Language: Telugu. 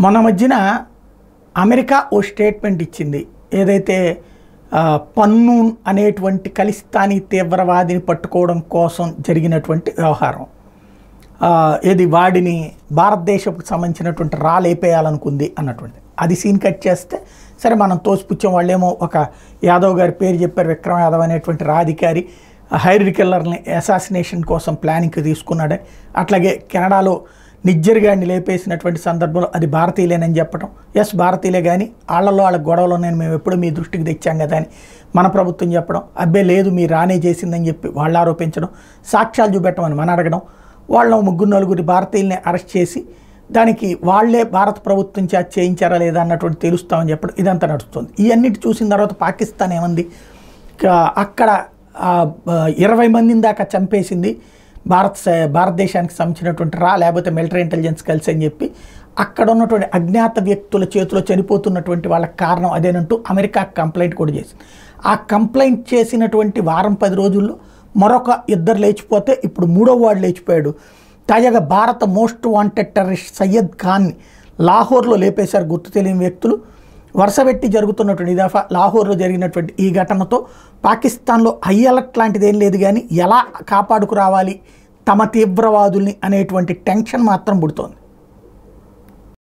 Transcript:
మొన్న మధ్యన అమెరికా ఓ స్టేట్మెంట్ ఇచ్చింది. ఏదైతే పన్నూన్ అనేటువంటి ఖలిస్తానీ తీవ్రవాదిని పట్టుకోవడం కోసం జరిగినటువంటి వ్యవహారం, ఏది వాడిని భారతదేశపు సంబంధించినటువంటి లేపేయాలనుకుంది అన్నటువంటిది. అది సీన్ కట్ చేస్తే సరే మనం తోసిపుచ్చాం. వాళ్ళేమో ఒక యాదవ్ గారి పేరు చెప్పారు, విక్రమ్ యాదవ్ అనేటువంటి అధికారి హైర్ కిల్లర్ని అసాసినేషన్ కోసం ప్లానింగ్కి తీసుకున్నాడని, అట్లాగే కెనడాలో నిజ్జర్ గారిని లేపేసినటువంటి సందర్భంలో అది భారతీయులేనని చెప్పడం, ఎస్ భారతీయులే కానీ వాళ్ళ గొడవలో నేను మేము ఎప్పుడు మీ దృష్టికి తెచ్చాం కదా అని మన ప్రభుత్వం చెప్పడం, అబ్బే లేదు మీరు రానే చేసిందని చెప్పి వాళ్ళు ఆరోపించడం, సాక్ష్యాలు చూపెట్టమని మన అడగడం, వాళ్ళ 3-4 భారతీయుల్ని అరెస్ట్ చేసి దానికి వాళ్లే భారత ప్రభుత్వం చేత చేయించారా లేదా అన్నటువంటి తెలుస్తామని చెప్పడం, ఇదంతా నడుస్తుంది. ఇవన్నిటి చూసిన తర్వాత పాకిస్తాన్ ఏమంది, అక్కడ 20 మందిని దాకా చంపేసింది భారతదేశానికి సంబంధించినటువంటి లేకపోతే మిలిటరీ ఇంటెలిజెన్స్ కలిసి అని చెప్పి అక్కడ ఉన్నటువంటి అజ్ఞాత వ్యక్తుల చేతిలో చనిపోతున్నటువంటి వాళ్ళకి కారణం అదేనంటూ అమెరికా కంప్లైంట్ కూడా చేసింది. ఆ కంప్లైంట్ చేసినటువంటి వారం 10 రోజుల్లో మరొక 2 లేచిపోతే ఇప్పుడు 3వ వాడు లేచిపోయాడు. తాజాగా భారత మోస్ట్ వాంటెడ్ టెర్రరిస్ట్ సయ్యద్ ఖాన్ని లాహోర్లో లేపేశారు గుర్తు తెలియని వ్యక్తులు. వరుసపెట్టి జరుగుతున్నటువంటి దఫా లాహోర్లో జరిగినటువంటి ఈ ఘటనతో పాకిస్తాన్లో హై అలర్ట్ లాంటిది ఏం లేదు, కానీ ఎలా కాపాడుకురావాలి తమ తీవ్రవాదుల్ని అనేటువంటి టెన్షన్ మాత్రం పుడుతోంది.